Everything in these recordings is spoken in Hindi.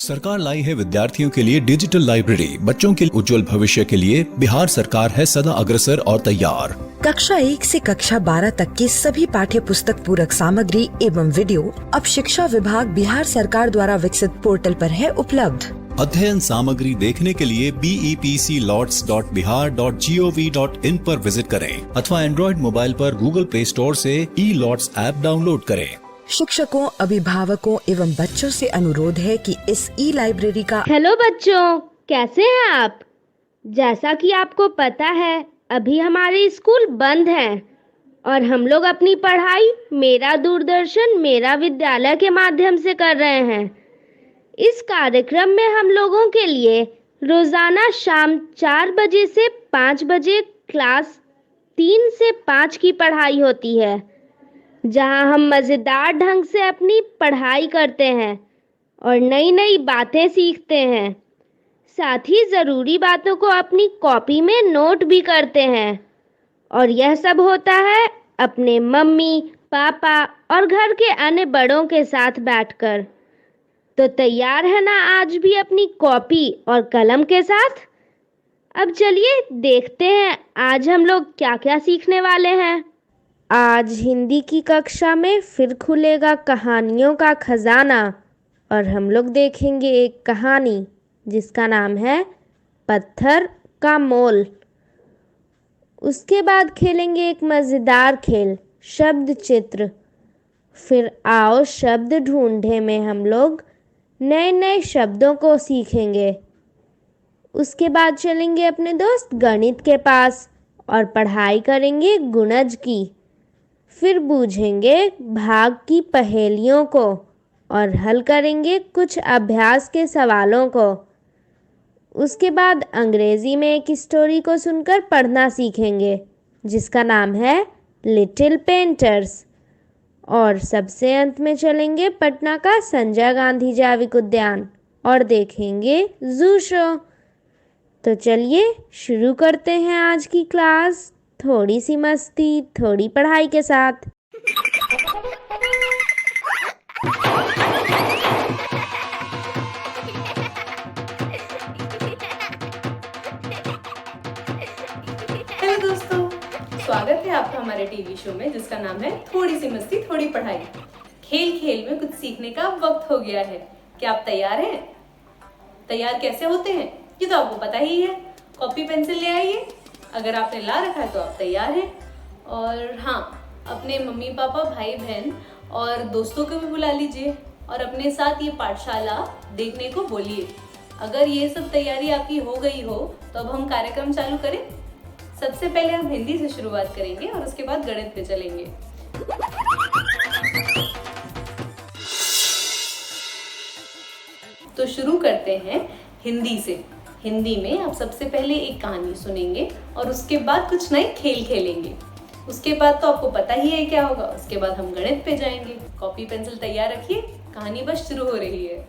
सरकार लाई है विद्यार्थियों के लिए डिजिटल लाइब्रेरी। बच्चों के उज्जवल भविष्य के लिए बिहार सरकार है सदा अग्रसर और तैयार। कक्षा 1 से कक्षा 12 तक की सभी पाठ्य पुस्तक पूरक सामग्री एवं वीडियो अब शिक्षा विभाग बिहार सरकार द्वारा विकसित पोर्टल पर है उपलब्ध। अध्ययन सामग्री देखने के लिए BEPCLots.bihar.gov.in पर विजिट करें अथवा एंड्रॉइड मोबाइल पर गूगल प्ले स्टोर से ई-लॉट्स ऐप डाउनलोड करें। शिक्षकों, अभिभावकों एवं बच्चों से अनुरोध है कि इस ई लाइब्रेरी का। हेलो बच्चों, कैसे हैं आप? जैसा कि आपको पता है, अभी हमारे स्कूल बंद हैं और हम लोग अपनी पढ़ाई मेरा दूरदर्शन मेरा विद्यालय के माध्यम से कर रहे हैं। इस कार्यक्रम में हम लोगों के लिए रोजाना शाम 4 बजे से 5 बजे क्लास 3 से 5 की पढ़ाई होती है, जहां हम मज़ेदार ढंग से अपनी पढ़ाई करते हैं और नई नई बातें सीखते हैं। साथ ही ज़रूरी बातों को अपनी कॉपी में नोट भी करते हैं। और यह सब होता है अपने मम्मी, पापा और घर के अन्य बड़ों के साथ बैठकर। तो तैयार है ना आज भी अपनी कॉपी और कलम के साथ? अब चलिए देखते हैं आज हम लोग क्या क्या सीखने वाले हैं। आज हिंदी की कक्षा में फिर खुलेगा कहानियों का खजाना और हम लोग देखेंगे एक कहानी जिसका नाम है पत्थर का मोल। उसके बाद खेलेंगे एक मज़ेदार खेल शब्द चित्र। फिर आओ शब्द ढूंढे में हम लोग नए नए शब्दों को सीखेंगे। उसके बाद चलेंगे अपने दोस्त गणित के पास और पढ़ाई करेंगे गुणज की। फिर बूझेंगे भाग की पहेलियों को और हल करेंगे कुछ अभ्यास के सवालों को। उसके बाद अंग्रेज़ी में एक स्टोरी को सुनकर पढ़ना सीखेंगे जिसका नाम है लिटिल पेंटर्स। और सबसे अंत में चलेंगे पटना का संजय गांधी जैविक उद्यान और देखेंगे जू शो। तो चलिए शुरू करते हैं आज की क्लास। थोड़ी सी मस्ती, थोड़ी पढ़ाई के साथ। हेलो दोस्तों, स्वागत है आपका हमारे टीवी शो में जिसका नाम है थोड़ी सी मस्ती थोड़ी पढ़ाई। खेल खेल में कुछ सीखने का वक्त हो गया है। क्या आप तैयार हैं? तैयार कैसे होते हैं ये तो आपको पता ही है। कॉपी पेंसिल ले आइए, अगर आपने ला रखा है तो आप तैयार हैं। और हाँ, अपने मम्मी पापा, भाई बहन और दोस्तों को भी बुला लीजिए और अपने साथ ये पाठशाला देखने को बोलिए। अगर ये सब तैयारी आपकी हो गई हो तो अब हम कार्यक्रम चालू करें। सबसे पहले हम हिंदी से शुरुआत करेंगे और उसके बाद गणित पे चलेंगे। तो शुरू करते हैं हिंदी से। हिंदी में आप सबसे पहले एक कहानी सुनेंगे और उसके बाद कुछ नए खेल खेलेंगे। उसके बाद तो आपको पता ही है क्या होगा। उसके बाद हम गणित पे जाएंगे। कॉपी पेंसिल तैयार रखिए, कहानी बस शुरू हो रही है।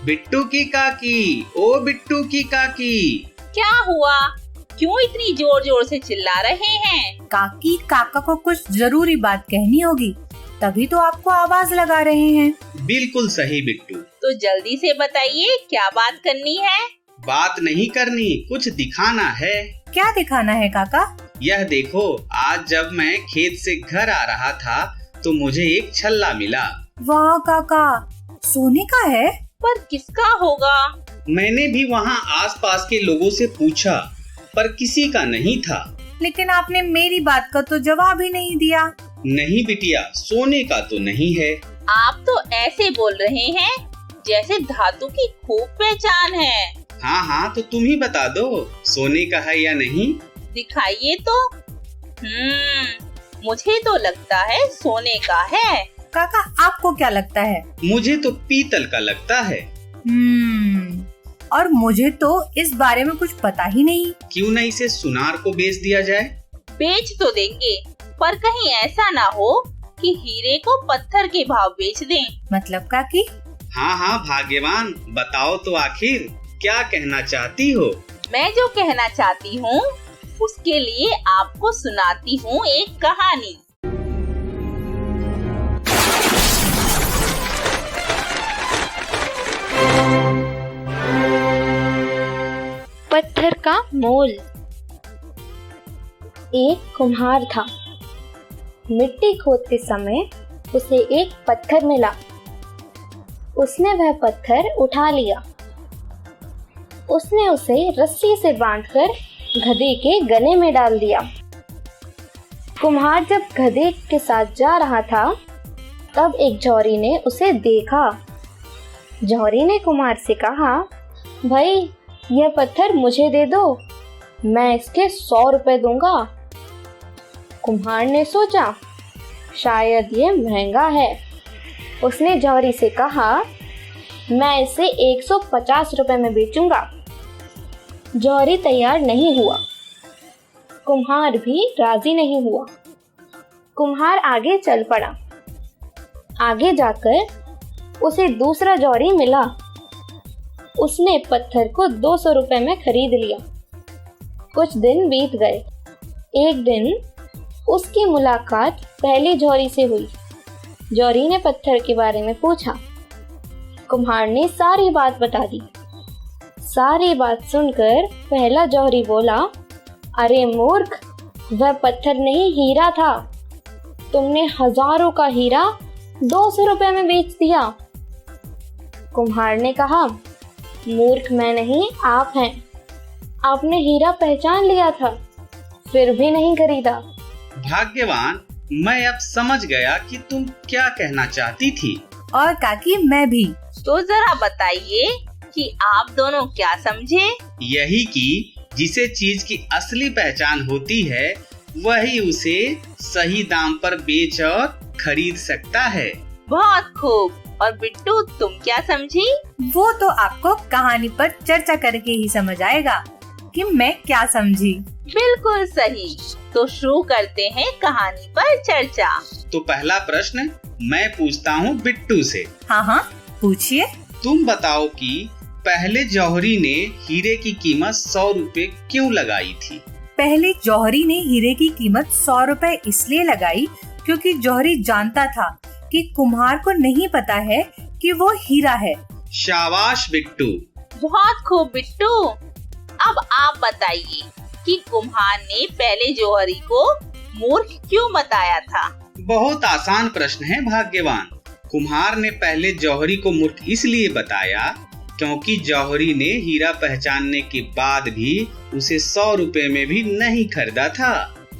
बिट्टू की काकी, ओ बिट्टू की काकी। क्या हुआ? क्यों इतनी जोर जोर से चिल्ला रहे हैं? काकी, काका को कुछ जरूरी बात कहनी होगी, तभी तो आपको आवाज लगा रहे हैं। बिल्कुल सही बिट्टू। तो जल्दी से बताइए क्या बात करनी है? बात नहीं करनी, कुछ दिखाना है। क्या दिखाना है काका? यह देखो, आज जब मैं खेत से घर आ रहा था तो मुझे एक छल्ला मिला। वाह काका, सोने का है? पर किसका होगा? मैंने भी वहाँ आसपास के लोगों से पूछा पर किसी का नहीं था। लेकिन आपने मेरी बात का तो जवाब ही नहीं दिया। नहीं बिटिया, सोने का तो नहीं है। आप तो ऐसे बोल रहे हैं जैसे धातु की खूब पहचान है। हाँ हाँ, तो तुम ही बता दो सोने का है या नहीं। दिखाइए तो। मुझे तो लगता है सोने का है। काका, आपको क्या लगता है? मुझे तो पीतल का लगता है। और मुझे तो इस बारे में कुछ पता ही नहीं। क्यों न इसे सुनार को बेच दिया जाए? बेच तो देंगे, पर कहीं ऐसा ना हो कि हीरे को पत्थर के भाव बेच दें। मतलब काकी? हाँ हाँ भाग्यवान, बताओ तो आखिर क्या कहना चाहती हो? मैं जो कहना चाहती हूँ उसके लिए आपको सुनाती हूँ एक कहानी। पत्थर का मोल। एक कुम्हार था। मिट्टी खोदते समय उसे एक पत्थर मिला। उसने वह पत्थर उठा लिया। उसने उसे रस्सी से बांधकर गधे के गले में डाल दिया। कुम्हार जब गधे के साथ जा रहा था, तब एक जौहरी ने उसे देखा। जौहरी ने कुम्हार से कहा, भाई यह पत्थर मुझे दे दो, मैं इसके 100 रुपए दूंगा। कुम्हार ने सोचा शायद ये महंगा है। उसने जौहरी से कहा, मैं इसे 150 रुपए में बेचूंगा। जौहरी तैयार नहीं हुआ। कुम्हार भी राजी नहीं हुआ। कुम्हार आगे चल पड़ा। आगे जाकर उसे दूसरा जौहरी मिला। उसने पत्थर को 200 रुपए में खरीद लिया। कुछ दिन बीत गए। एक दिन उसकी मुलाकात पहले जौहरी से हुई। जौहरी ने पत्थर के बारे में पूछा। कुम्हार ने सारी बात बता दी। सारी बात सुनकर पहला जौहरी बोला, अरे मूर्ख, वह पत्थर नहीं हीरा था। तुमने हजारों का हीरा 200 रुपए में बेच दिया। कुम्हार ने कहा, मूर्ख मैं नहीं, आप हैं। आपने हीरा पहचान लिया था, फिर भी नहीं खरीदा। भाग्यवान, मैं अब समझ गया कि तुम क्या कहना चाहती थी। और काकी मैं भी। तो जरा बताइए कि आप दोनों क्या समझे? यही कि जिसे चीज की असली पहचान होती है, वही उसे सही दाम पर बेच और खरीद सकता है। बहुत खूब। और बिट्टू, तुम क्या समझी? वो तो आपको कहानी पर चर्चा करके ही समझ आएगा कि मैं क्या समझी। बिल्कुल सही। तो शुरू करते हैं कहानी पर चर्चा। तो पहला प्रश्न मैं पूछता हूँ बिट्टू से। हाँ, पूछिए। तुम बताओ कि पहले जौहरी ने हीरे की कीमत 100 रुपए क्यों लगाई थी? पहले जौहरी ने हीरे की कीमत 100 रुपए इसलिए लगाई क्योंकि जौहरी जानता था कि कुम्हार को नहीं पता है कि वो हीरा है। शाबाश बिट्टू। बहुत खूब बिट्टू। अब आप बताइए कि कुम्हार ने पहले जौहरी को मूर्ख क्यों बताया था? बहुत आसान प्रश्न है भाग्यवान। कुम्हार ने पहले जौहरी को मूर्ख इसलिए बताया क्योंकि जौहरी ने हीरा पहचानने के बाद भी उसे 100 रुपए में भी नहीं खरीदा था।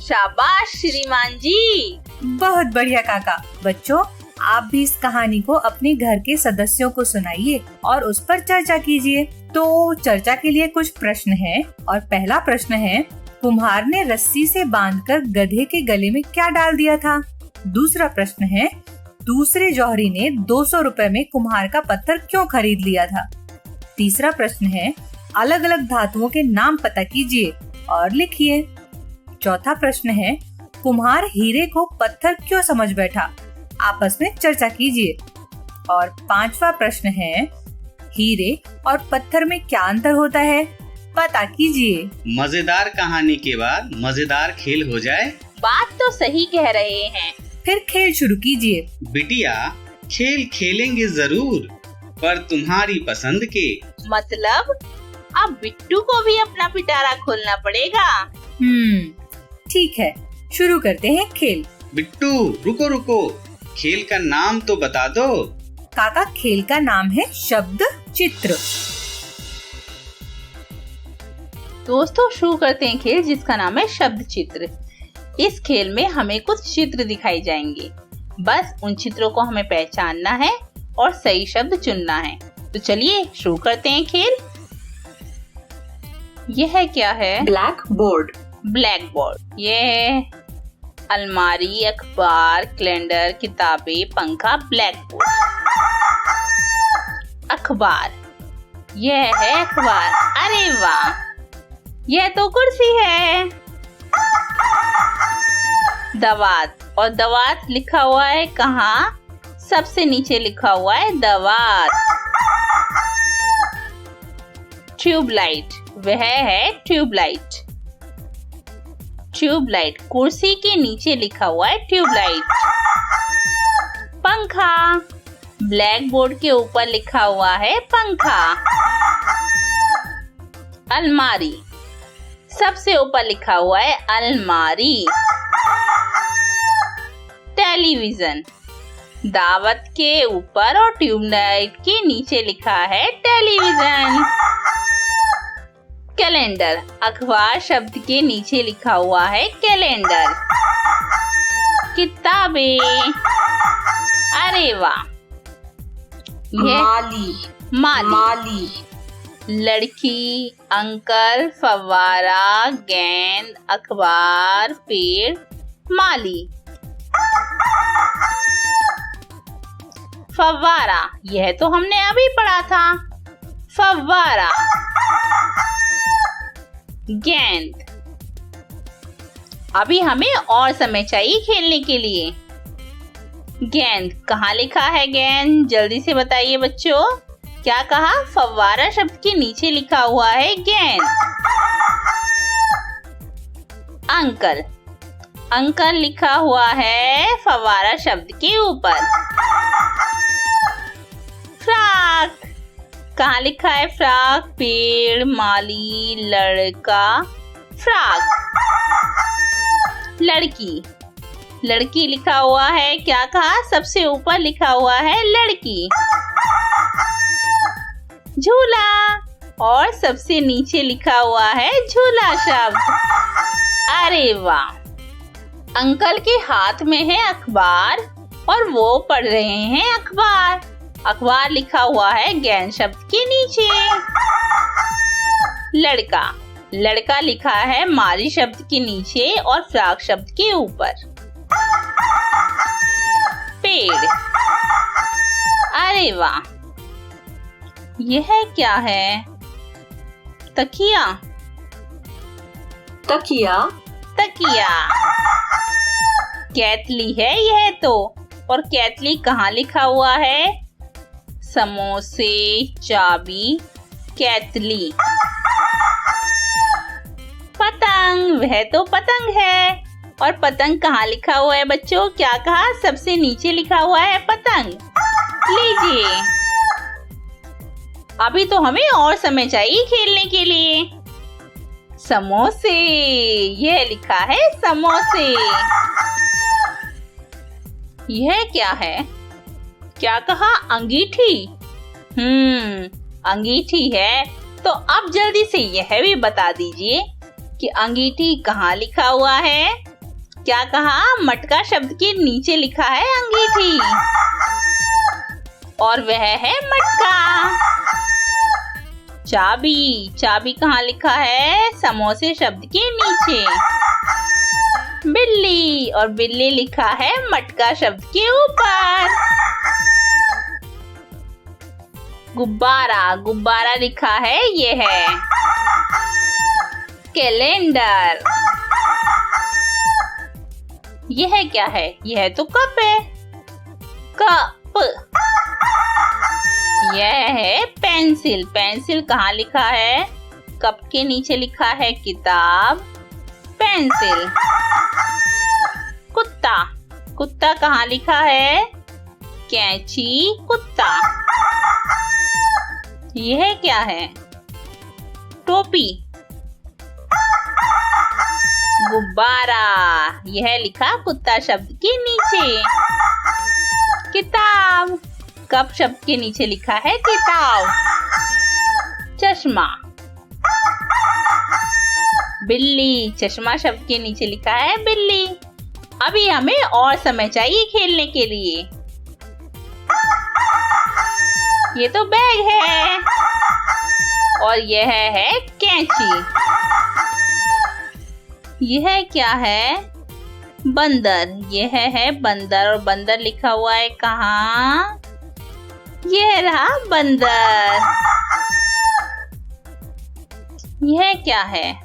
शाबाश श्रीमान जी। बहुत बढ़िया काका। बच्चों, आप भी इस कहानी को अपने घर के सदस्यों को सुनाइए और उस पर चर्चा कीजिए। तो चर्चा के लिए कुछ प्रश्न हैं और पहला प्रश्न है, कुम्हार ने रस्सी से बांधकर गधे के गले में क्या डाल दिया था? दूसरा प्रश्न है, दूसरे जौहरी ने 200 रुपए में कुम्हार का पत्थर क्यों खरीद लिया था? तीसरा प्रश्न है, अलग अलग धातुओं के नाम पता कीजिए और लिखिए। चौथा प्रश्न है, कुम्हार हीरे को पत्थर क्यों समझ बैठा? आपस में चर्चा कीजिए। और पांचवा प्रश्न है, हीरे और पत्थर में क्या अंतर होता है? पता कीजिए। मजेदार कहानी के बाद मजेदार खेल हो जाए। बात तो सही कह रहे हैं। फिर खेल शुरू कीजिए। बिटिया, खेल खेलेंगे जरूर, पर तुम्हारी पसंद के। मतलब अब बिट्टू को भी अपना पिटारा खोलना पड़ेगा। ठीक है, शुरू करते हैं खेल। बिट्टू रुको, खेल का नाम तो बता दो। काका, खेल का नाम है शब्द चित्र। दोस्तों, शुरू करते हैं खेल जिसका नाम है शब्द चित्र। इस खेल में हमें कुछ चित्र दिखाई जाएंगे। बस उन चित्रों को हमें पहचानना है और सही शब्द चुनना है। तो चलिए शुरू करते हैं खेल। यह क्या है? Black board. Black board. यह है अलमारी, अखबार, कैलेंडर, किताबें, पंखा। Black board. अखबार। यह है अखबार। अरे वाह, यह तो कुर्सी है। दवात। और दवात लिखा हुआ है कहाँ? सबसे नीचे लिखा हुआ है दवात। ट्यूबलाइट। वह है ट्यूबलाइट। ट्यूबलाइट। कुर्सी के नीचे लिखा हुआ है ट्यूबलाइट। पंखा। ब्लैक बोर्ड के ऊपर लिखा हुआ है पंखा। अलमारी। सबसे ऊपर लिखा हुआ है अलमारी। टेलीविजन। दावत के ऊपर और ट्यूबलाइट के नीचे लिखा है टेलीविजन। कैलेंडर। अखबार शब्द के नीचे लिखा हुआ है कैलेंडर। किताबें। अरे वाह, माली। लड़की, अंकल, फव्वारा, गेंद, अखबार, पेड़, माली। फव्वारा, यह तो हमने अभी पढ़ा था। फव्वारा। गेंद। अभी हमें और समय चाहिए खेलने के लिए। गेंद कहाँ लिखा है? गेंद जल्दी से बताइए बच्चों। क्या कहा? फव्वारा शब्द के नीचे लिखा हुआ है गेंद। अंकल। अंकल लिखा हुआ है फव्वारा शब्द के ऊपर। फ्रॉक। कहाँ लिखा है फ्रॉक? पेड़, माली, लड़का, फ्रॉक। लड़की। लड़की लिखा हुआ है, क्या कहा? सबसे ऊपर लिखा हुआ है लड़की। झूला। और सबसे नीचे लिखा हुआ है झूला शब्द। अरे वाह, अंकल के हाथ में है अखबार और वो पढ़ रहे हैं अखबार। अखबार लिखा हुआ है गेंद शब्द के नीचे। लड़का। लड़का लिखा है माली शब्द के नीचे और फ्रॉक शब्द के ऊपर। पेड़। अरे वाह, यह क्या है? तकिया। तकिया। केतली है यह तो। और केतली कहाँ लिखा हुआ है? समोसे, चाबी, केतली। पतंग। वह तो पतंग है। और पतंग कहाँ लिखा हुआ है बच्चों? क्या कहा? सबसे नीचे लिखा हुआ है पतंग। लीजिए, अभी तो हमें और समय चाहिए खेलने के लिए। समोसे। यह लिखा है समोसे। यह क्या है? क्या कहा? अंगीठी। अंगीठी है। तो अब जल्दी से यह भी बता दीजिए कि अंगीठी कहाँ लिखा हुआ है? क्या कहा? मटका शब्द के नीचे लिखा है अंगीठी और वह है मटका। चाबी। चाबी कहाँ लिखा है? समोसे शब्द के नीचे। बिल्ली। और बिल्ली लिखा है मटका शब्द के ऊपर। गुब्बारा। गुब्बारा लिखा है ये है। कैलेंडर। यह क्या है? यह तो कप है। कप। यह है पेंसिल। पेंसिल कहाँ लिखा है? कप के नीचे लिखा है किताब, पेंसिल। कुत्ता। कुत्ता कहाँ लिखा है? कैंची, कुत्ता। यह क्या है? टोपी। गुब्बारा। यह लिखा कुत्ता शब्द के नीचे। किताब। कप शब्द के नीचे लिखा है किताब। चश्मा। बिल्ली। चश्मा शब्द के नीचे लिखा है बिल्ली। अभी हमें और समय चाहिए खेलने के लिए। ये तो बैग है और यह है कैंची। यह क्या है? बंदर। यह है बंदर और बंदर लिखा हुआ है कहाँ? यह रहा बंदर। यह क्या है?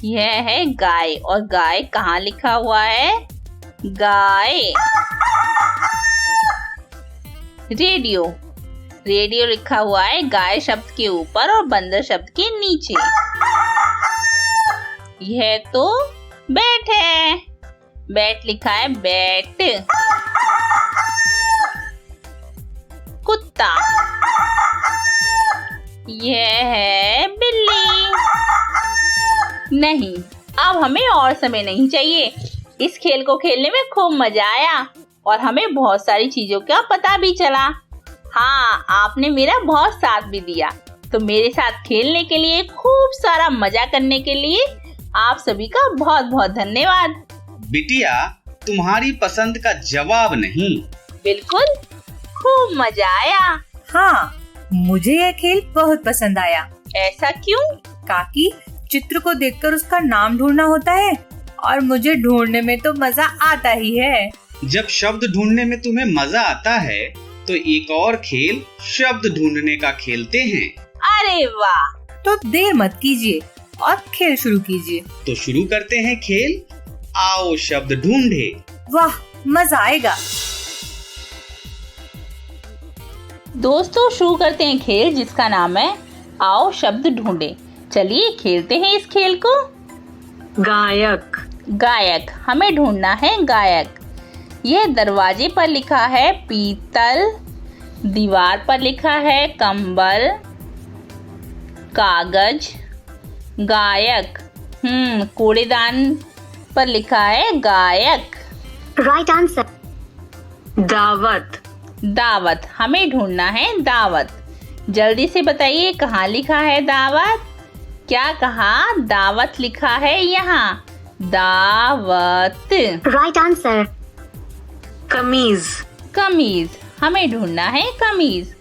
यह है गाय और गाय कहाँ लिखा हुआ है? गाय। रेडियो। रेडियो लिखा हुआ है गाय शब्द के ऊपर और बंदर शब्द के नीचे। यह तो बैट है। बैट लिखा है बैट। कुत्ता। यह है बिल्ली। नहीं, अब हमें और समय नहीं चाहिए। इस खेल को खेलने में खूब मजा आया और हमें बहुत सारी चीजों का पता भी चला। हाँ, आपने मेरा बहुत साथ भी दिया। तो मेरे साथ खेलने के लिए, खूब सारा मजा करने के लिए आप सभी का बहुत बहुत धन्यवाद। बिटिया, तुम्हारी पसंद का जवाब नहीं। बिल्कुल, खूब मजा आया। हाँ, मुझे यह खेल बहुत पसंद आया। ऐसा क्यों? काकी, चित्र को देखकर उसका नाम ढूंढना होता है और मुझे ढूंढने में तो मजा आता ही है। जब शब्द ढूंढने में तुम्हें मजा आता है तो एक और खेल शब्द ढूंढने का खेलते हैं। अरे वाह! तो देर मत कीजिए और खेल शुरू कीजिए। तो शुरू करते हैं खेल। आओ शब्द ढूंढे। वाह, मजा आएगा। दोस्तों, शुरू करते हैं खेल जिसका नाम है आओ शब्द ढूंढे। चलिए खेलते हैं इस खेल को। गायक। गायक, हमें ढूंढना है गायक। यह दरवाजे पर लिखा है पीतल, दीवार पर लिखा है कंबल, कागज। गायक, कूड़ेदान पर लिखा है गायक। Right answer. दावत। दावत, हमें ढूंढना है दावत। जल्दी से बताइए कहाँ लिखा है दावत? क्या कहा? दावत लिखा है यहाँ। दावत। Right answer. कमीज। कमीज, हमें ढूंढना है कमीज।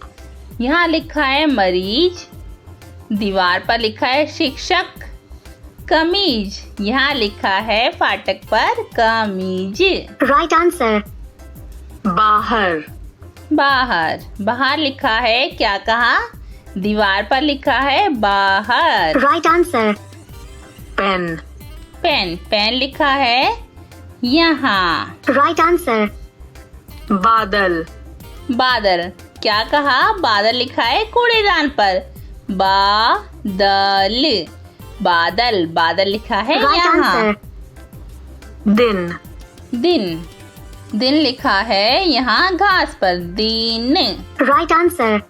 यहाँ लिखा है मरीज, दीवार पर लिखा है शिक्षक। कमीज, यहाँ लिखा है फाटक पर कमीज। Right answer. बाहर। बाहर, बाहर लिखा है, क्या कहा? दीवार पर लिखा है बाहर। Right answer. Pen. Pen, pen लिखा है यहाँ। Right answer. बादल। बादल, क्या कहा? बादल लिखा है कूड़ेदान पर। बादल, बादल, बादल लिखा है यहाँ। दिन। दिन, दिन लिखा है यहाँ घास पर। दिन। Right answer.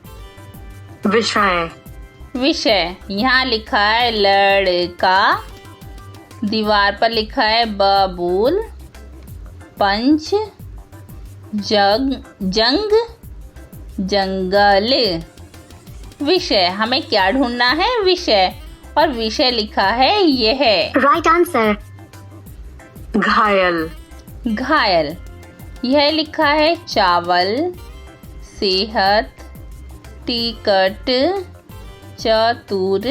विषय। विषय, यहाँ लिखा है लड़का, दीवार पर लिखा है बबूल। पंच, जंग, जंगल। विषय, हमें क्या ढूंढना है? विषय, और विषय लिखा है यह। Right answer. घायल। घायल, यह लिखा है चावल, सेहत, टिकट, चतुर।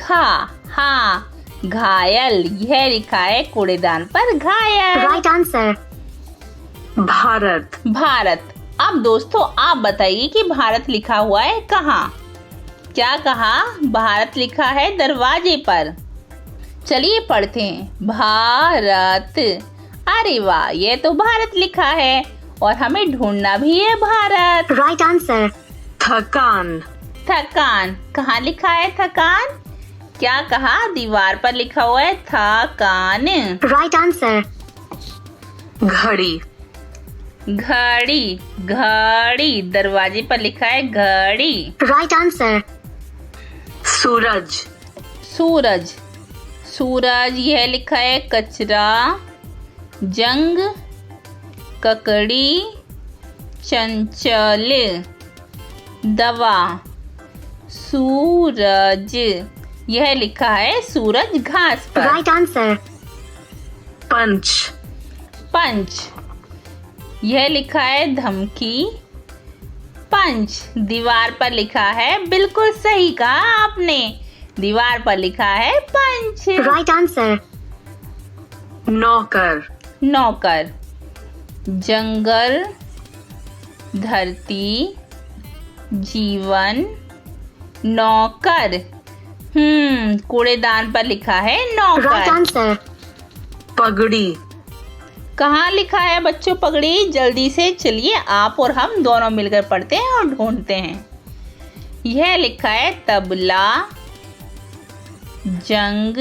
हाँ, घायल, यह लिखा है कूड़ेदान पर घायल। Right answer. भारत। भारत, अब दोस्तों आप बताइए कि भारत लिखा हुआ है कहाँ? क्या कहा? भारत लिखा है दरवाजे पर। चलिए पढ़ते हैं। भारत। अरे वाह, ये तो भारत लिखा है और हमें ढूंढना भी है भारत। Right answer. थकान। थकान, कहाँ लिखा है थकान? क्या कहा? दीवार पर लिखा हुआ है थकान। Right answer. घड़ी। घड़ी, घड़ी, दरवाजे पर लिखा है घड़ी। Right answer. सूरज। सूरज, सूरज, यह लिखा है कचरा, जंग, ककड़ी, चंचल, दवा। सूरज, यह लिखा है सूरज घास पर। Right answer. पंच। पंच, यह लिखा है धमकी। पंच, दीवार पर लिखा है, बिल्कुल सही कहा आपने, दीवार पर लिखा है पंच। Right answer. नौकर। नौकर, जंगल, धरती, जीवन, नौकर। कूड़ेदान पर लिखा है राइट नौकर। आंसर। पगड़ी। कहाँ लिखा है बच्चों पगड़ी? जल्दी से चलिए, आप और हम दोनों मिलकर पढ़ते हैं और ढूंढते हैं। यह लिखा है तबला, जंग,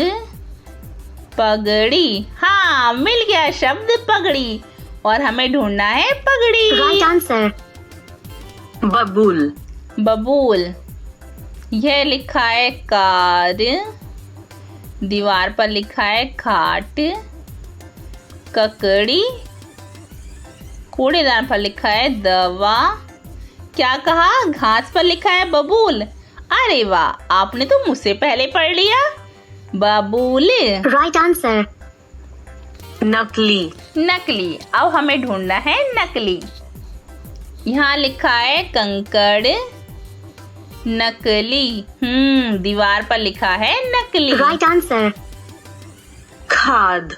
पगड़ी। हाँ, मिल गया शब्द पगड़ी और हमें ढूंढना है पगड़ी। Right answer. बबूल। बबूल, यह लिखा है कार, दीवार पर लिखा है खाट, ककड़ी। कूड़ेदान पर लिखा है दवा। क्या कहा? घास पर लिखा है बबूल। अरे वाह, आपने तो मुझसे पहले पढ़ लिया। बबूल। Right answer. नकली। नकली। अब हमें ढूंढना है नकली। यहाँ लिखा है कंकड़, नकली। दीवार पर लिखा है नकली। Right answer. खाद।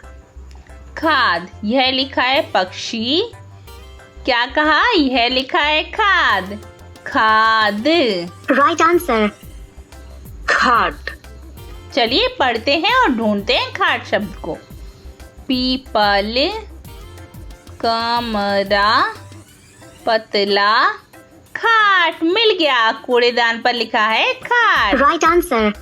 खाद। यह लिखा है पक्षी। क्या कहा? यह लिखा है खाद। खाद। Right answer. खाट। चलिए पढ़ते हैं और ढूंढते हैं खाट शब्द को। पीपल, कमरा, पतला, खाट। मिल गया। कूड़ेदान पर लिखा है खाट। Right answer.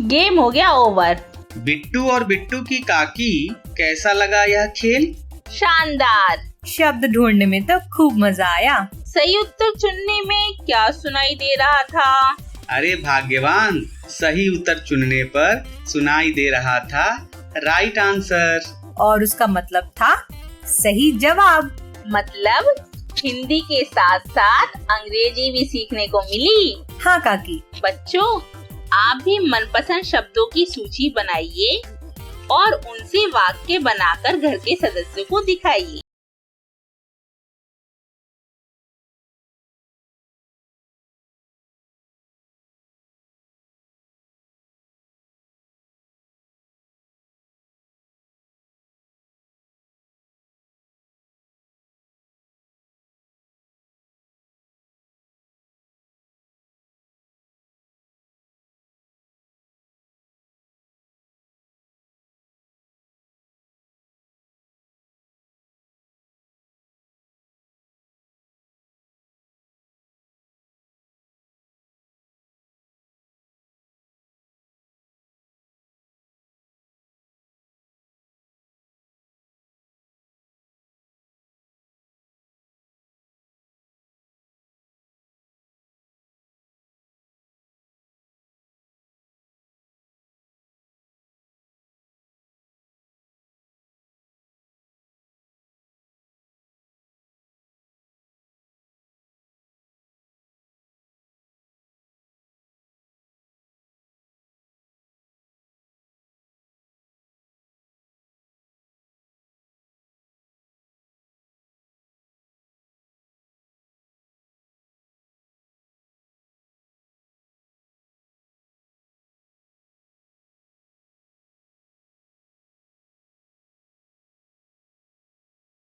गेम हो गया ओवर। बिट्टू और बिट्टू की काकी, कैसा लगा यह खेल? शानदार। शब्द ढूंढने में तो खूब मजा आया। सही उत्तर चुनने में क्या सुनाई दे रहा था? अरे भाग्यवान, सही उत्तर चुनने पर सुनाई दे रहा था राइट आंसर। और उसका मतलब था सही जवाब। मतलब हिंदी के साथ साथ अंग्रेजी भी सीखने को मिली। हाँ काकी। बच्चों, आप भी मनपसंद शब्दों की सूची बनाइए और उनसे वाक्य बनाकर घर के सदस्यों को दिखाइए।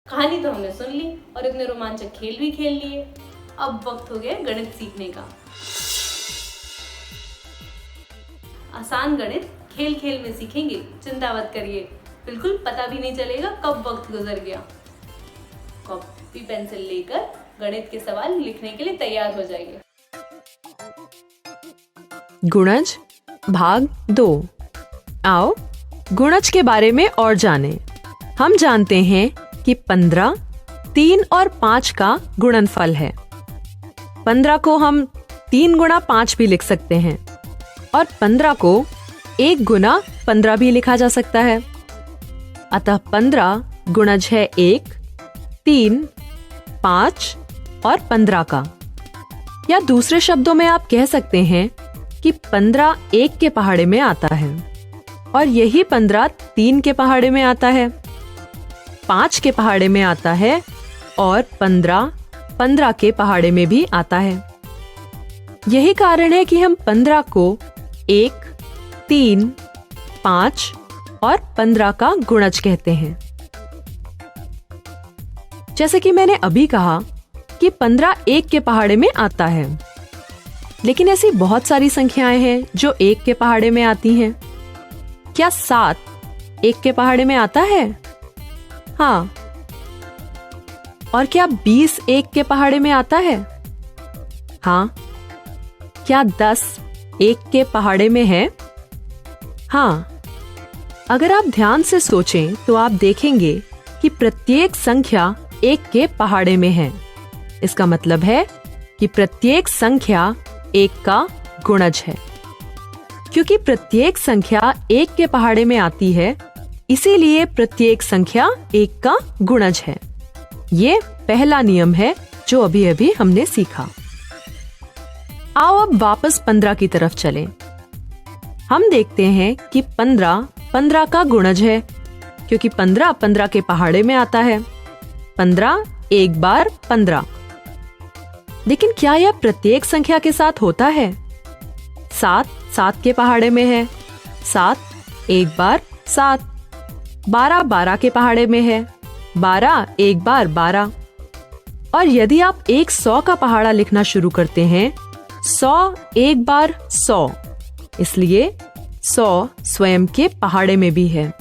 कहानी तो हमने सुन ली और इतने रोमांचक खेल भी खेल लिए। अब वक्त हो गया गणित सीखने का। आसान गणित खेल खेल में सीखेंगे, चिंता मत करिए। बिल्कुल पता भी नहीं चलेगा कब वक्त गुजर गया। कॉपी पेंसिल लेकर गणित के सवाल लिखने के लिए तैयार हो जाइए। गुणज भाग 2। आओ गुणज के बारे में और जानें। हम जानते हैं कि 15 3 और 5 का गुणनफल है। 15 को हम 3 गुणा 5 भी लिख सकते हैं और 15 को 1 गुना 15 भी लिखा जा सकता है। अतः 15 गुणज है 1, 3, 5 और 15 का। या दूसरे शब्दों में आप कह सकते हैं कि 15 1 के पहाड़े में आता है और यही 15 3 के पहाड़े में आता है, 5 के पहाड़े में आता है और 15 15 के पहाड़े में भी आता है। यही कारण है कि हम 15 को 1, 3, 5 और 15 का गुणज कहते हैं। जैसे कि मैंने अभी कहा कि 15 1 के पहाड़े में आता है, लेकिन ऐसी बहुत सारी संख्याएं हैं जो 1 के पहाड़े में आती हैं। क्या 7 1 के पहाड़े में आता है? हाँ। और क्या 20 1 के पहाड़े में आता है? हाँ। क्या 10 1 के पहाड़े में है? हाँ। अगर आप ध्यान से सोचें तो आप देखेंगे कि प्रत्येक संख्या 1 के पहाड़े में है। इसका मतलब है कि प्रत्येक संख्या 1 का गुणज है। क्योंकि प्रत्येक संख्या 1 के पहाड़े में आती है, इसीलिए प्रत्येक संख्या 1 का गुणज है। ये पहला नियम है जो अभी अभी हमने सीखा। आओ अब वापस 15 की तरफ चलें। हम देखते हैं कि 15 15 का गुणज है, क्योंकि 15 15 के पहाड़े में आता है। 15 एक बार 15। लेकिन क्या यह प्रत्येक संख्या के साथ होता है? 7 7 के पहाड़े में है। 7 एक बार 7। 12 12 के पहाड़े में है। 12 एक बार 12। और यदि आप एक 100 का पहाड़ा लिखना शुरू करते हैं, 100 एक बार 100, इसलिए 100 स्वयं के पहाड़े में भी है।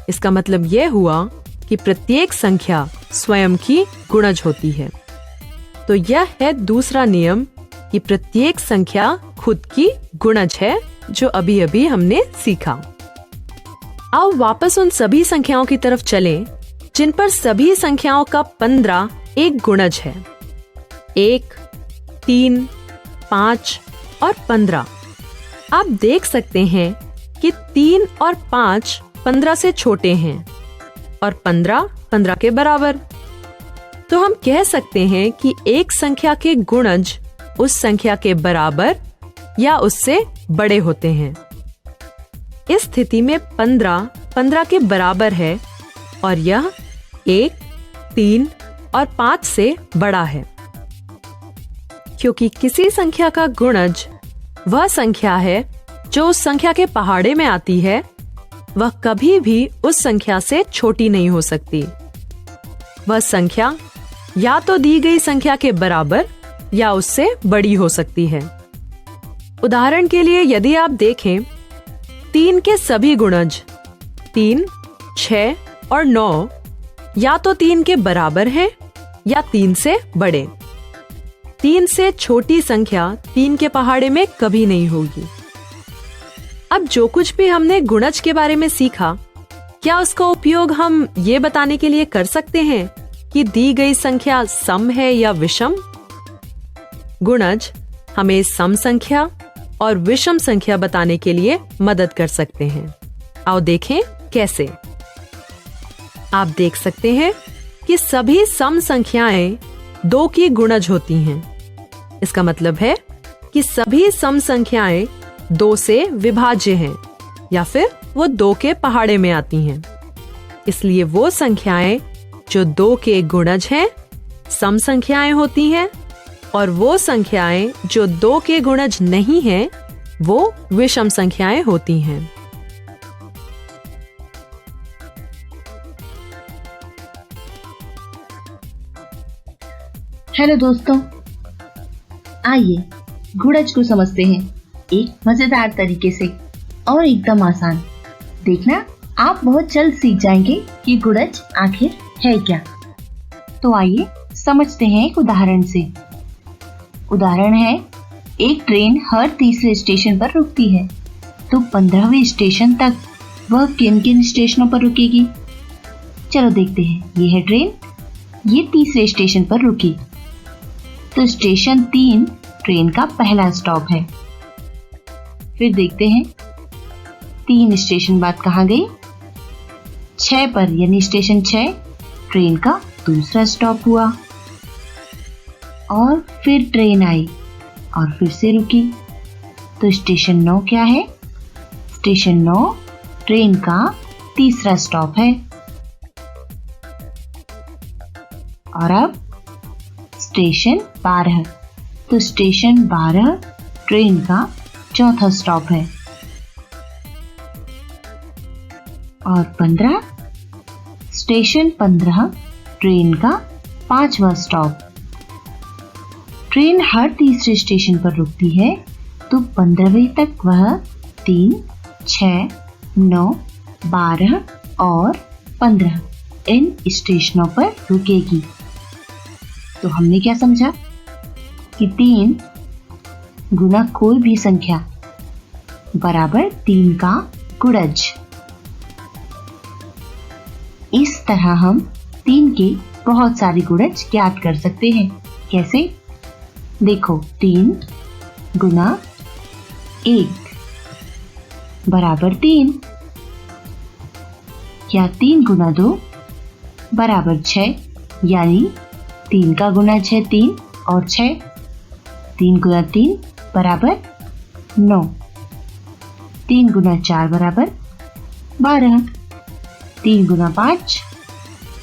इसका मतलब यह हुआ कि प्रत्येक संख्या स्वयं की गुणज होती है। तो यह है दूसरा नियम कि प्रत्येक संख्या खुद की गुणज है, जो अभी अभी हमने सीखा। आओ वापस उन सभी संख्याओं की तरफ चलें जिन पर सभी संख्याओं का 15 एक गुणज है। 1, 3, 5 और 15। आप देख सकते हैं कि 3 और 5 15 से छोटे हैं और 15 15 के बराबर। तो हम कह सकते हैं कि एक संख्या के गुणज उस संख्या के बराबर या उससे बड़े होते हैं। इस स्थिति में 15 15 के बराबर है और यह 1, 3 और 5 से बड़ा है। क्योंकि किसी संख्या का गुणज वह संख्या है जो उस संख्या के पहाड़े में आती है, वह कभी भी उस संख्या से छोटी नहीं हो सकती। वह संख्या या तो दी गई संख्या के बराबर या उससे बड़ी हो सकती है। उदाहरण के लिए यदि आप देखें, 3 के सभी गुणज 3, 6 और 9 या तो 3 के बराबर हैं या 3 से बड़े। 3 से छोटी संख्या 3 के पहाड़े में कभी नहीं होगी। अब जो कुछ भी हमने गुणज के बारे में सीखा, क्या उसका उपयोग हम ये बताने के लिए कर सकते हैं कि दी गई संख्या सम है या विषम? गुणज हमें सम संख्या और विषम संख्या बताने के लिए मदद कर सकते हैं। आओ देखें कैसे। आप देख सकते हैं कि सभी सम संख्याएं 2 की गुणज होती हैं। इसका मतलब है कि सभी सम संख्याएं 2 से विभाज्य हैं या फिर वो 2 के पहाड़े में आती हैं। इसलिए वो संख्याएं जो 2 के गुणज हैं सम संख्याएं होती हैं और वो संख्याएं जो 2 के गुणज नहीं हैं वो विषम संख्याएं होती हैं। हेलो दोस्तों, आइए गुणज को समझते हैं एक मजेदार तरीके से और एकदम आसान। देखना आप बहुत जल्द सीख जाएंगे कि गुणज आखिर है क्या। तो आइए समझते हैं एक उदाहरण से। उदाहरण है, एक ट्रेन हर तीसरे स्टेशन पर रुकती है, तो 15वें स्टेशन तक वह किन किन स्टेशनों पर रुकेगी? चलो देखते हैं। ये है ट्रेन, ये तीसरे स्टेशन पर रुकी, तो स्टेशन 3 ट्रेन का पहला स्टॉप है। फिर देखते हैं 3 स्टेशन बाद कहाँ गई? 6 पर, यानी स्टेशन 6 ट्रेन का दूसरा स्टॉप हुआ। और फिर ट्रेन आई और फिर से रुकी, तो स्टेशन 9 क्या है? स्टेशन 9 ट्रेन का तीसरा स्टॉप है। और अब स्टेशन 12, तो स्टेशन 12 ट्रेन का चौथा स्टॉप है। और 15 स्टेशन 15 ट्रेन का 5वां स्टॉप। ट्रेन हर तीसरे स्टेशन पर रुकती है, तो 15वें तक वह 3, 6, 9, 12 और 15 इन स्टेशनों पर रुकेगी। तो हमने क्या समझा कि 3 गुना कोई भी संख्या बराबर 3 का गुणज। इस तरह हम 3 के बहुत सारे गुणज ज्ञात कर सकते हैं। कैसे? देखो, 3 गुना 1 बराबर 3, या 3 गुना 2 बराबर 6, यानी 3 का गुना 6 3 और 6, 3 गुना 3 बराबर 9, 3 गुना 4 बराबर 12, 3 गुना 5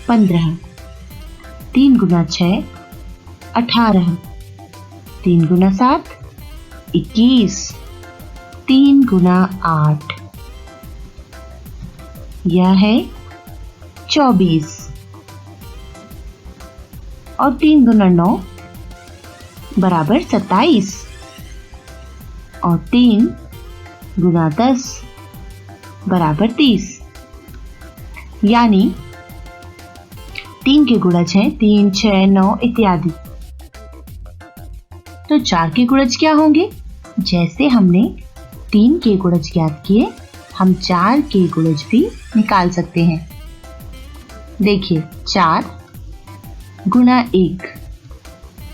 15, 3 गुना 6 18, 3 गुना 7 21, 3 गुना 8 यह है 24, और 3 गुना 9 बराबर 27, और 3 गुना 10 बराबर 30, यानी 3 के गुणज हैं 3, 6, 9 इत्यादि। तो 4 के गुणज क्या होंगे? जैसे हमने 3 के गुणज ज्ञात किए, हम 4 के गुणज भी निकाल सकते हैं। देखिए 4 गुना 1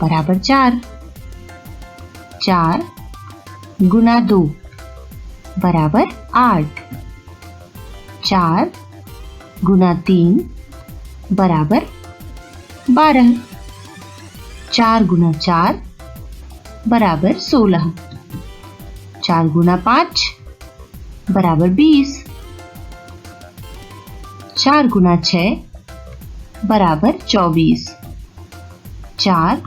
बराबर 4, 4 गुना 2 बराबर 8, 4 गुना 3 बराबर 12, 4 गुना 4 बराबर 16, 4 गुना 5 बराबर 20, 4 गुना 6 बराबर 24, 4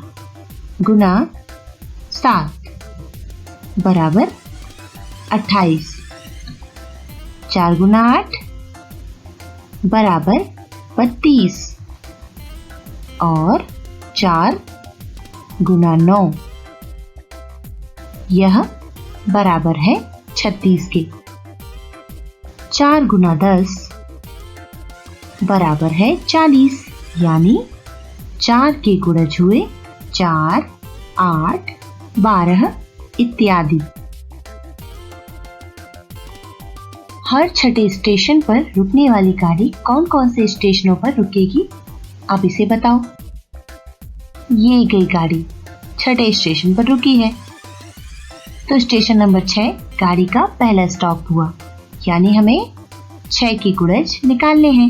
गुना 7 बराबर 28, 4 गुना 8 बराबर 32, और 4 गुना 9 यह बराबर है 36 के। 4 गुना 10 बराबर है 40, यानी 4 के गुणज हुए 4, 8, 12 इत्यादि। हर छठे स्टेशन पर रुकने वाली गाड़ी कौन कौन से स्टेशनों पर रुकेगी, अब इसे बताओ। ये गई गाड़ी छठे स्टेशन पर रुकी है, तो स्टेशन नंबर 6 गाड़ी का पहला स्टॉप हुआ, यानी हमें 6 के गुणज निकालने हैं।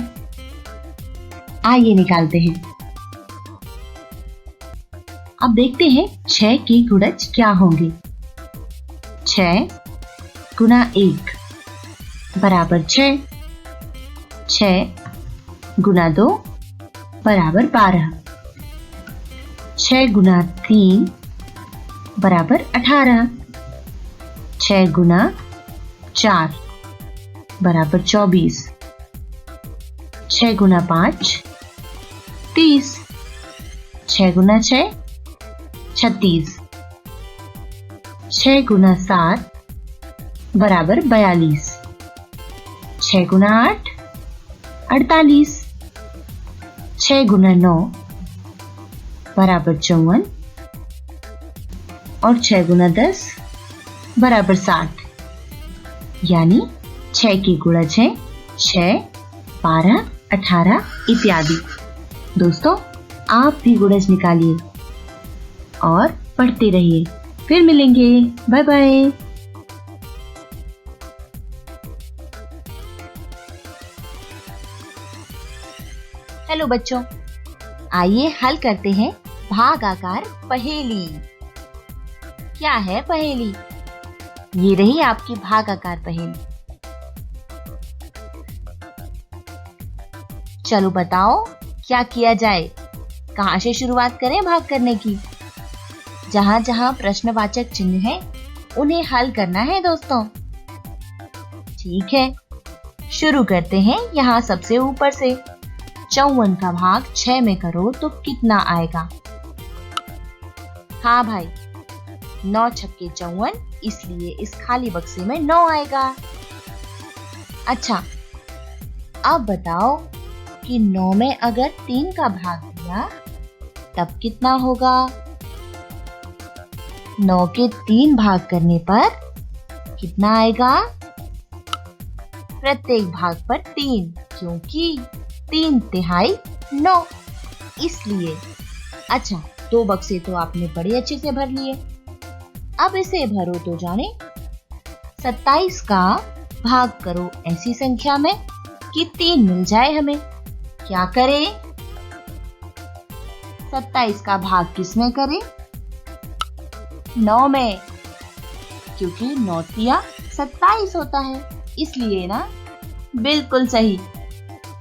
आइए निकालते हैं। अब देखते हैं 6 के गुणज क्या होंगे। 6 गुना 1 बराबर 6, 6 गुना 2 बराबर 12, 6 गुना 3 बराबर 18, 6 गुना 4 बराबर 24, 6 गुना 5 30, 6 गुना 6 36, 6 गुना 7 बराबर 42, 6 गुना 8 48, 6 गुना 9 बराबर 54, और 6 गुना 10 बराबर 60, यानी 6 के गुणज हैं 6, 12, 18 इत्यादि। दोस्तों, आप भी गुणज निकालिए और पढ़ते रहिए। फिर मिलेंगे, बाय बाय। हेलो बच्चों, आइए हल करते हैं भागाकार पहेली। क्या है पहेली? ये रही आपकी भागाकार पहेली। चलो बताओ क्या किया जाए, कहां से शुरुआत करें भाग करने की? जहां जहां प्रश्नवाचक चिन्ह है उन्हें हल करना है दोस्तों। ठीक है, शुरू करते हैं यहाँ सबसे ऊपर से। 54 का भाग 6 में करो तो कितना आएगा? हाँ भाई, 9 छक्के 54, इसलिए इस खाली बक्से में 9 आएगा। अच्छा, अब बताओ कि 9 में अगर 3 का भाग दिया तब कितना होगा? 9 के 3 भाग करने पर कितना आएगा? प्रत्येक भाग पर 3, क्योंकि 3/3 9, इसलिए। अच्छा, 2 बक्से तो आपने बड़े अच्छे से भर लिए। अब इसे भरो तो जाने। 27 का भाग करो ऐसी संख्या में कि 3 मिल जाए हमें। क्या करें? 27 का भाग किसमें करें? 9 में, क्योंकि 9 तिया 27 होता है, इसलिए ना। बिल्कुल सही।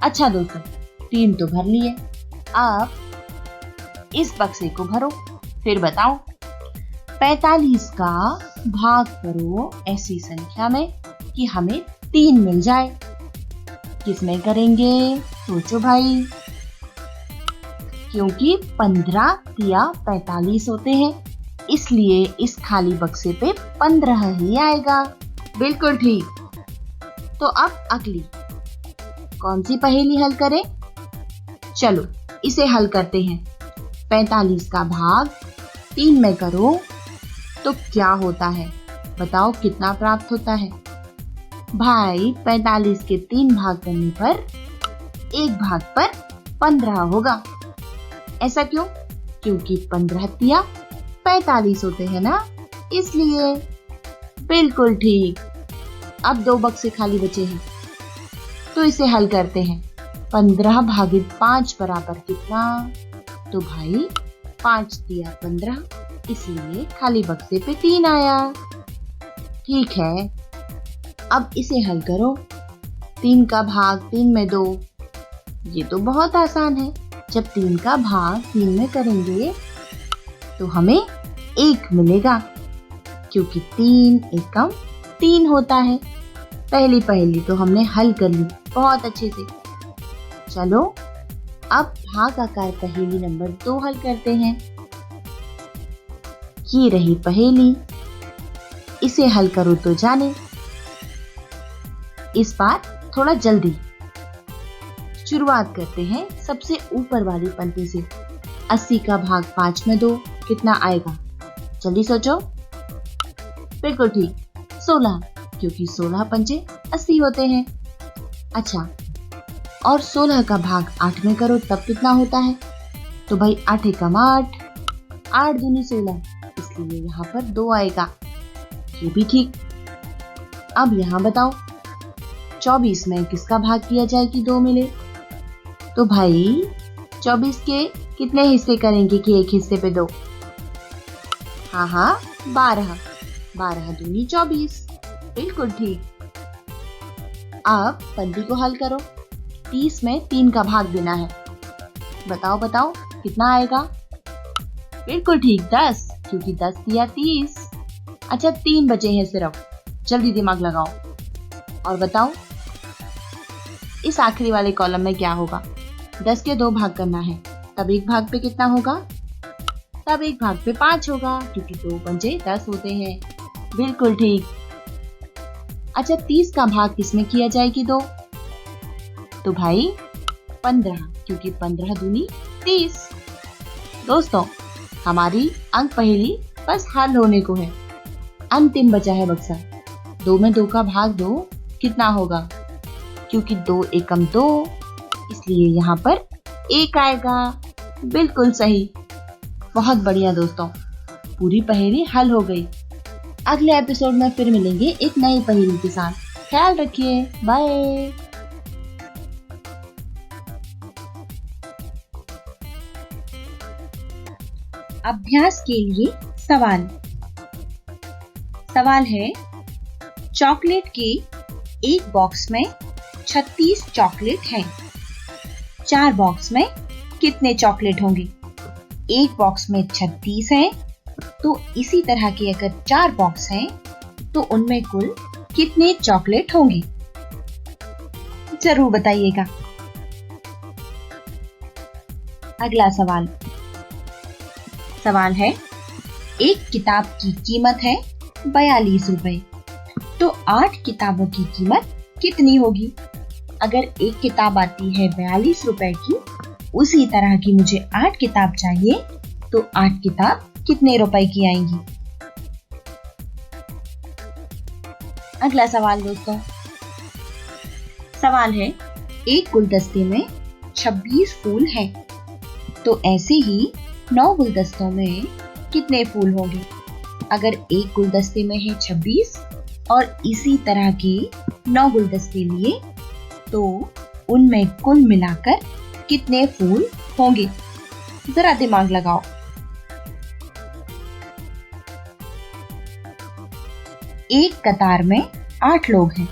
अच्छा दोस्तों, 3 तो भर लिए, अब इस बक्से को भरो। फिर बताओ 45 का भाग करो ऐसी संख्या में कि हमें 3 मिल जाए। किसमें करेंगे? सोचो भाई। क्योंकि 15 तिया 45 होते हैं, इसलिए इस खाली बक्से पे 15 ही आएगा। बिल्कुल ठीक। तो अब अगली कौन सी पहेली हल करें? चलो इसे हल करते हैं। 45 का भाग 3 में करो तो क्या होता है? बताओ कितना प्राप्त होता है? भाई 45 के 3 भाग करने पर एक भाग पर 15 होगा। ऐसा क्यों? क्योंकि 15 तिया 45 होते हैं ना, इसलिए। बिल्कुल ठीक। अब 2 बक्से खाली बचे हैं, तो इसे हल करते हैं। 15 भागित 5 बराबर कितना? तो भाई 5 तिया 15, इसलिए खाली बक्से पे 3 आया। ठीक है, अब इसे हल करो। 3 का भाग 3 में 2, ये तो बहुत आसान है। जब 3 का भाग 3 में करेंगे तो हमें 1 मिलेगा, क्योंकि 3 एकम 3 होता है। पहली पहेली तो हमने हल कर ली बहुत अच्छे से। चलो अब भाग आकार पहेली नंबर 2 हल करते हैं। ये रही पहेली, इसे हल करो तो जाने। इस बार थोड़ा जल्दी। शुरुआत करते हैं सबसे ऊपर वाली पंक्ति से। 80 का भाग 5 में 2 कितना आएगा? जल्दी सोचो। बिल्कुल ठीक, 16, क्योंकि 16 पंचे 80 होते हैं। अच्छा, और 16 का भाग 8 में करो तब कितना होता है? तो भाई 8 एकम 8, 8 दूनी 16, इसलिए यहाँ पर 2 आएगा। ये भी ठीक। अब यहाँ बताओ 24 में किसका भाग किया जाए कि 2 मिले? तो भाई 24 के कितने हिस्से करेंगे कि एक हिस्से पे 2? हाँ 12, 12 दूनी 24। बिल्कुल ठीक। अब पंक्ति को हल करो। 30 में 3 का भाग देना है। बताओ कितना आएगा? बिल्कुल ठीक, 10, क्योंकि 10 तिया 30। अच्छा, 3 बचे हैं सिर्फ, जल्दी दिमाग लगाओ और बताओ इस आखिरी वाले कॉलम में क्या होगा? 10 के 2 भाग करना है, तब एक भाग पे कितना होगा? तब एक भाग पे 5 होगा, क्योंकि 2 पंचे 10 होते हैं। बिल्कुल ठीक। अच्छा, 30 का भाग किसमें किया जाए कि 2? तो भाई 15, क्योंकि 15 दूनी 30। दोस्तों, हमारी अंक पहेली बस हल होने को है। अंतिम बचा है बक्सा। 2 में 2 का भाग 2 कितना होगा? क्योंकि 2 एकम 2, इसलिए यहाँ पर 1 आएगा। बिल्कुल सही। बहुत बढ़िया दोस्तों, पूरी पहेली हल हो गई। अगले एपिसोड में फिर मिलेंगे एक नई पहेली के साथ। ख्याल रखिए, बाय। अभ्यास के लिए सवाल है, चॉकलेट के एक बॉक्स में 36 चॉकलेट हैं। 4 बॉक्स में कितने चॉकलेट होंगे? एक बॉक्स में 36 हैं, तो इसी तरह के अगर 4 बॉक्स हैं तो उनमें कुल कितने चॉकलेट होंगे? जरूर बताइएगा। अगला सवाल है, एक किताब की कीमत है 42 रुपए, तो 8 किताबों की कीमत कितनी होगी? अगर एक किताब आती है 42 रुपए की, उसी तरह की मुझे 8 किताब चाहिए, तो 8 किताब कितने रुपए की आएंगी? अगला सवाल दोस्तों, सवाल है, एक गुलदस्ते में 26 फूल हैं, तो ऐसे ही 9 गुलदस्तों में कितने फूल होंगे? अगर एक गुलदस्ते में है 26 और इसी तरह के 9 गुलदस्ते लिए तो उनमें कुल मिलाकर कितने फूल होंगे? जरा दिमाग लगाओ। एक कतार में 8 लोग हैं।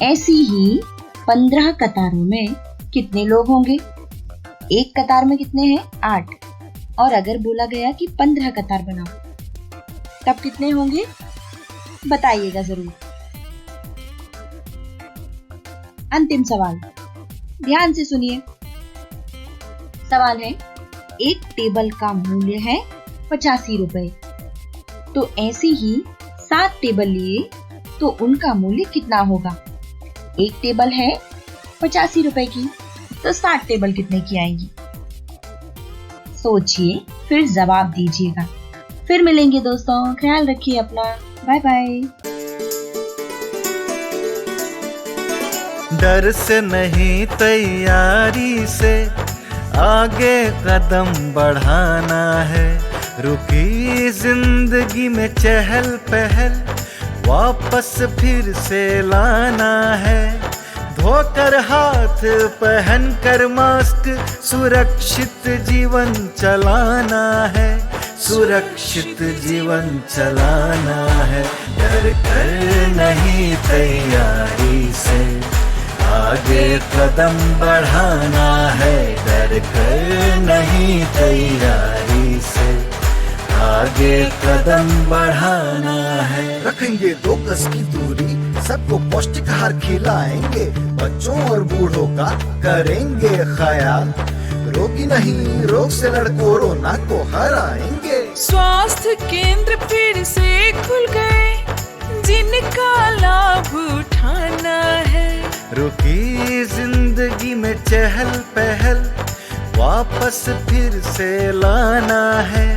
ऐसी ही 15 कतारों में कितने लोग होंगे? एक कतार में कितने हैं? 8। और अगर बोला गया कि 15 कतार बनाओ तब कितने होंगे? बताइएगा जरूर। अंतिम सवाल, ध्यान से सुनिए। सवाल है, एक टेबल का मूल्य है 85 रुपए, तो ऐसे ही 7 टेबल लिए तो उनका मूल्य कितना होगा? एक टेबल है 85 रुपए की, तो 7 टेबल कितने की आएंगी? सोचिए, फिर जवाब दीजिएगा। फिर मिलेंगे दोस्तों, ख्याल रखिए अपना। Bye bye. डर से नहीं, तैयारी से आगे कदम बढ़ाना है। रुकी जिंदगी में चहल पहल वापस फिर से लाना है। धोकर हाथ पहन कर मास्क सुरक्षित जीवन चलाना है। सुरक्षित जीवन चलाना है। डर कर नहीं, तैयारी से आगे कदम बढ़ाना है। डर कर नहीं, तैयारी से आगे कदम बढ़ाना है। रखेंगे 2 गज की दूरी, सबको पौष्टिक आहार खिलाएंगे, बच्चों और बूढ़ों का करेंगे ख्याल। रोगी नहीं, रोग से लड़ कोरोना को हराएंगे। स्वास्थ्य केंद्र फिर से खुल गए, जिनका लाभ उठाना है। रुकी जिंदगी में चहल पहल वापस फिर से लाना है।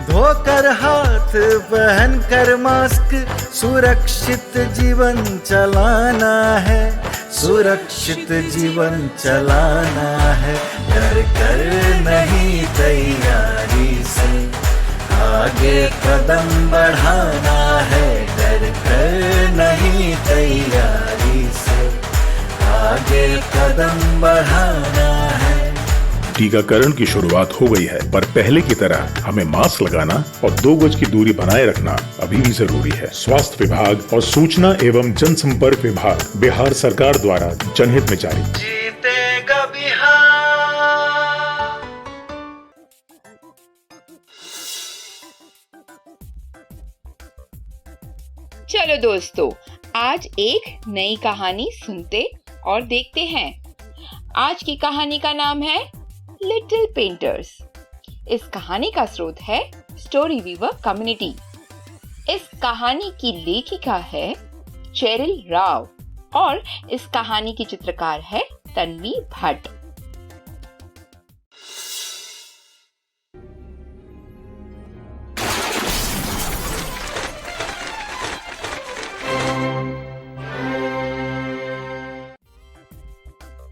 धोकर हाथ पहन कर मास्क सुरक्षित जीवन चलाना है। सुरक्षित जीवन चलाना है। डर कर नहीं, तैयारी से आगे कदम बढ़ाना है। डर कर नहीं, तैयारी से आगे कदम बढ़ाना है। टीकाकरण की शुरुआत हो गई है, पर पहले की तरह हमें मास्क लगाना और 2 गज की दूरी बनाए रखना अभी भी जरूरी है। स्वास्थ्य विभाग और सूचना एवं जनसंपर्क विभाग, बिहार सरकार द्वारा जनहित में जारी। जीतेगा बिहार। चलो दोस्तों, आज एक नई कहानी सुनते और देखते हैं। आज की कहानी का नाम है लिटिल पेंटर्स। इस कहानी का स्रोत है स्टोरी वीवर कम्युनिटी। इस कहानी की लेखिका है चेरिल राव और इस कहानी की चित्रकार है Tanvi Bhatt.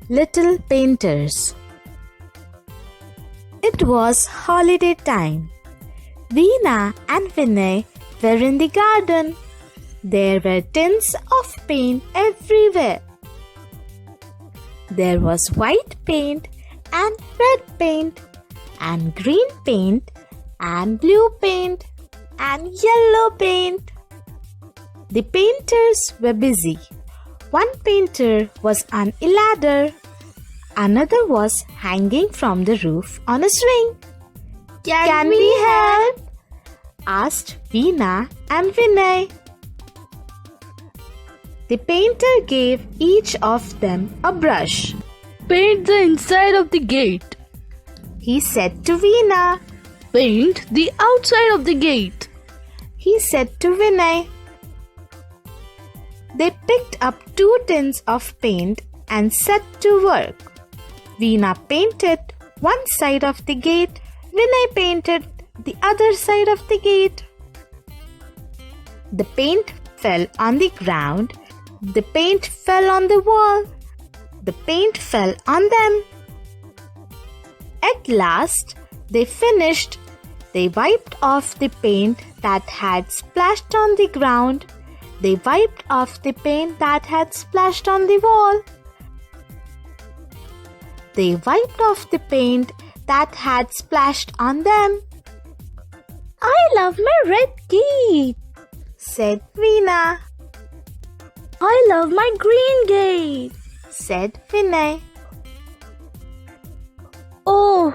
Little Painters. It was holiday time. Veena and Vinay were in the garden. There were tins of paint everywhere. There was white paint and red paint and green paint and blue paint and yellow paint. The painters were busy. One painter was on a ladder. Another was hanging from the roof on a swing. Can we help? Asked Veena and Vinay. The painter gave each of them a brush. Paint the inside of the gate, he said to Veena. Paint the outside of the gate, he said to Vinay. They picked up 2 tins of paint and set to work. Veena painted one side of the gate, Vinay painted the other side of the gate. The paint fell on the ground, the paint fell on the wall, the paint fell on them. At last, they finished. They wiped off the paint that had splashed on the ground. They wiped off the paint that had splashed on the wall. They wiped off the paint that had splashed on them. I love my red gate, said Veena. I love my green gate, said Vinay. Oh,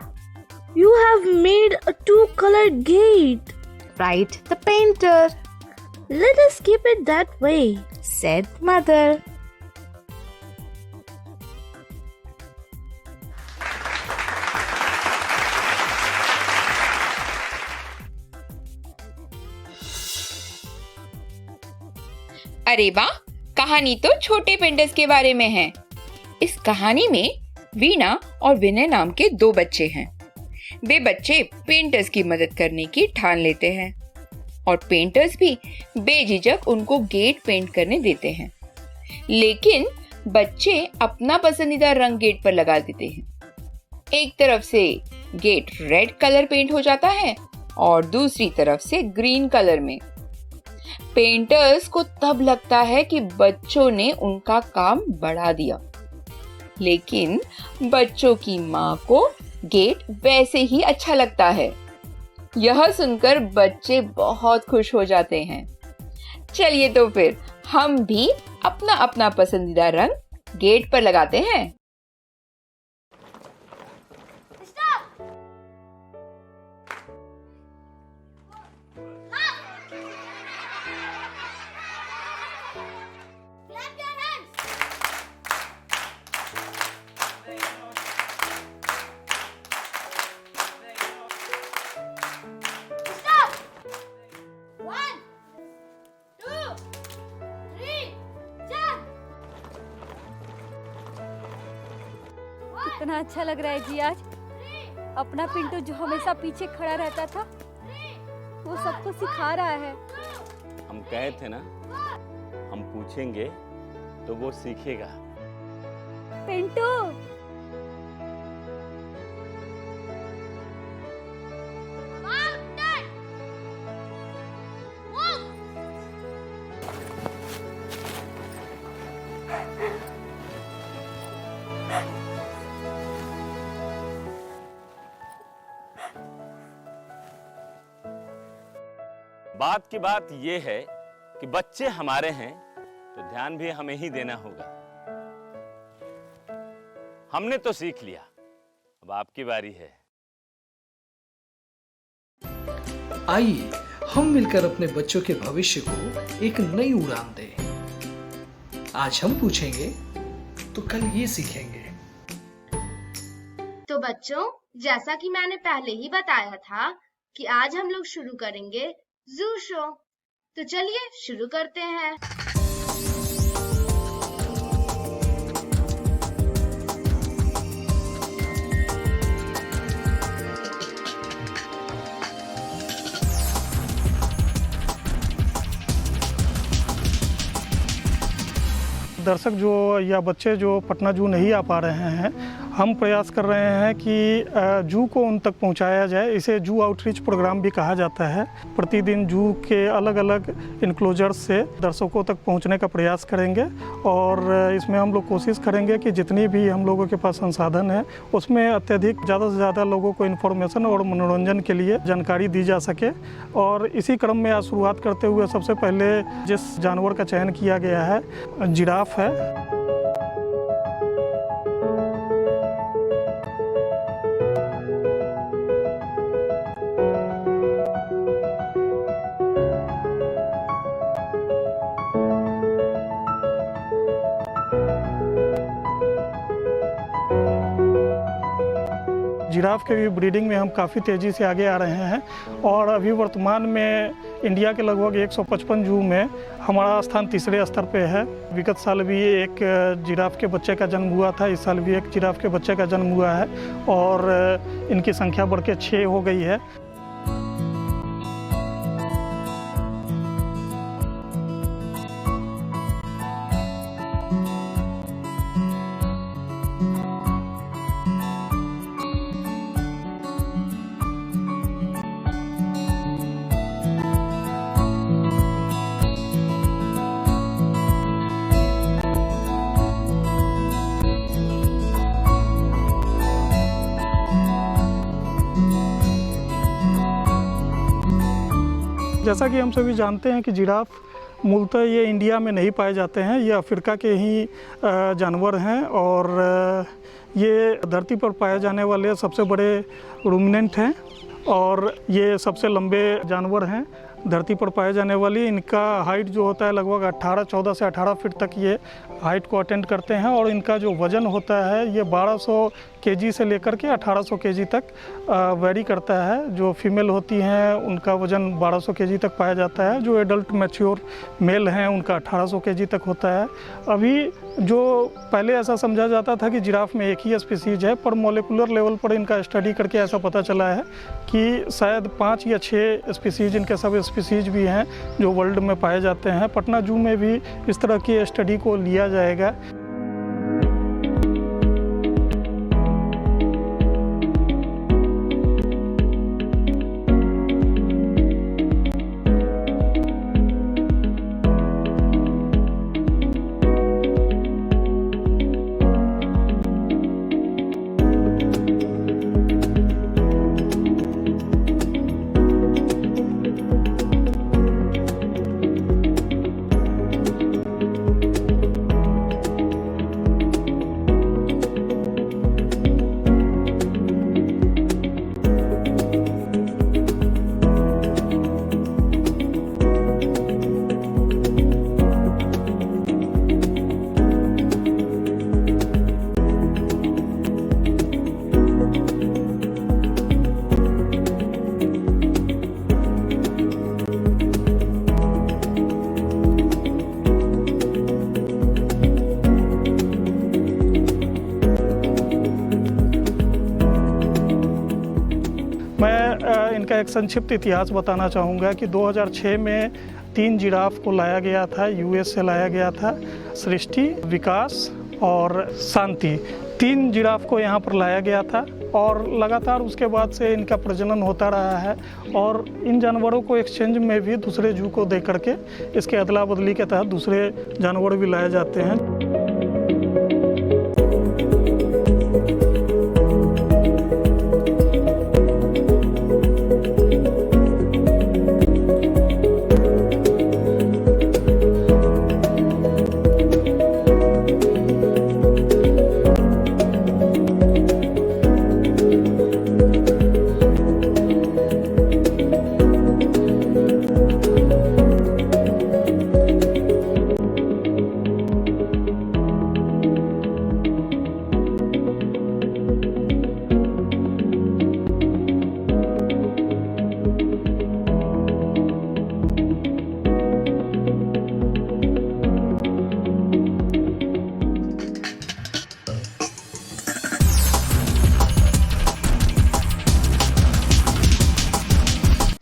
you have made a two-colored gate, cried the painter. Let us keep it that way, said Mother. अरे वाह, कहानी तो छोटे पेंटर्स के बारे में है। इस कहानी में वीणा और विनय नाम के दो बच्चे हैं। वे बच्चे पेंटर्स की मदद करने की ठान लेते हैं और पेंटर्स भी बेझिझक उनको गेट पेंट करने देते हैं। लेकिन बच्चे अपना पसंदीदा रंग गेट पर लगा देते हैं। एक तरफ से गेट रेड कलर पेंट हो जाता है और दूसरी तरफ से ग्रीन कलर में। पेंटर्स को तब लगता है कि बच्चों ने उनका काम बढ़ा दिया, लेकिन बच्चों की माँ को गेट वैसे ही अच्छा लगता है। यह सुनकर बच्चे बहुत खुश हो जाते हैं। चलिए तो फिर हम भी अपना अपना पसंदीदा रंग गेट पर लगाते हैं। कितना अच्छा लग रहा है जी आज। अपना पिंटू जो हमेशा पीछे खड़ा रहता था वो सबको सिखा रहा है। हम कहे थे ना, हम पूछेंगे तो वो सीखेगा। पिंटू बात की बात ये है कि बच्चे हमारे हैं तो ध्यान भी हमें ही देना होगा। हमने तो सीख लिया, अब आपकी बारी है। आइए हम मिलकर अपने बच्चों के भविष्य को एक नई उड़ान दें। आज हम पूछेंगे तो कल ये सीखेंगे। तो बच्चों, जैसा कि मैंने पहले ही बताया था कि आज हम लोग शुरू करेंगे जू शो। तो चलिए शुरू करते हैं। दर्शक जो या बच्चे जो पटना जू नहीं आ पा रहे हैं, हम प्रयास कर रहे हैं कि जू को उन तक पहुंचाया जाए। इसे जू आउटरीच प्रोग्राम भी कहा जाता है। प्रतिदिन जू के अलग अलग इनक्लोजर से दर्शकों तक पहुंचने का प्रयास करेंगे और इसमें हम लोग कोशिश करेंगे कि जितनी भी हम लोगों के पास संसाधन है उसमें अत्यधिक ज़्यादा से ज़्यादा लोगों को इन्फॉर्मेशन और मनोरंजन के लिए जानकारी दी जा सके। और इसी क्रम में आज शुरुआत करते हुए सबसे पहले जिस जानवर का चयन किया गया है, जिराफ है। जिराफ के भी ब्रीडिंग में हम काफ़ी तेज़ी से आगे आ रहे हैं और अभी वर्तमान में इंडिया के लगभग 155 जू में हमारा स्थान तीसरे स्तर पे है। विगत साल भी एक जिराफ के बच्चे का जन्म हुआ था, इस साल भी एक जिराफ के बच्चे का जन्म हुआ है और इनकी संख्या बढ़ के 6 हो गई है। जैसा कि हम सभी जानते हैं कि जिराफ मूलतः ये इंडिया में नहीं पाए जाते हैं, ये अफ्रीका के ही जानवर हैं और ये धरती पर पाए जाने वाले सबसे बड़े रूमिनेंट हैं और ये सबसे लंबे जानवर हैं धरती पर पाए जाने वाली। इनका हाइट जो होता है लगभग 14 से 18 फीट तक ये हाइट को अटेंड करते हैं और इनका जो वज़न होता है ये 1200 केजी से लेकर के 1800 केजी तक वेरी करता है। जो फीमेल होती हैं उनका वज़न 1200 केजी तक पाया जाता है, जो एडल्ट मैच्योर मेल हैं उनका 1800 केजी तक होता है। अभी जो पहले ऐसा समझा जाता था कि जिराफ में एक ही स्पीसीज है, पर मॉलिक्यूलर लेवल पर इनका स्टडी करके ऐसा पता चला है कि शायद 5 या 6 स्पीसीज इनके सब स्पीसीज भी हैं जो वर्ल्ड में पाए जाते हैं। पटना जू में भी इस तरह की स्टडी को लिया जाएगा। इनका एक संक्षिप्त इतिहास बताना चाहूँगा कि 2006 में 3 जिराफ को लाया गया था, यूएस से लाया गया था। सृष्टि, विकास और शांति, 3 जिराफ को यहाँ पर लाया गया था और लगातार उसके बाद से इनका प्रजनन होता रहा है और इन जानवरों को एक्सचेंज में भी दूसरे जू को दे करके इसके अदला बदली के तहत दूसरे जानवर भी लाए जाते हैं।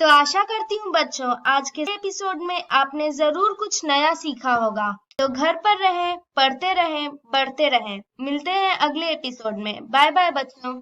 तो आशा करती हूँ बच्चों आज के एपिसोड में आपने जरूर कुछ नया सीखा होगा। तो घर पर रहें, पढ़ते रहें, बढ़ते रहें। मिलते हैं अगले एपिसोड में। बाय बाय बच्चों।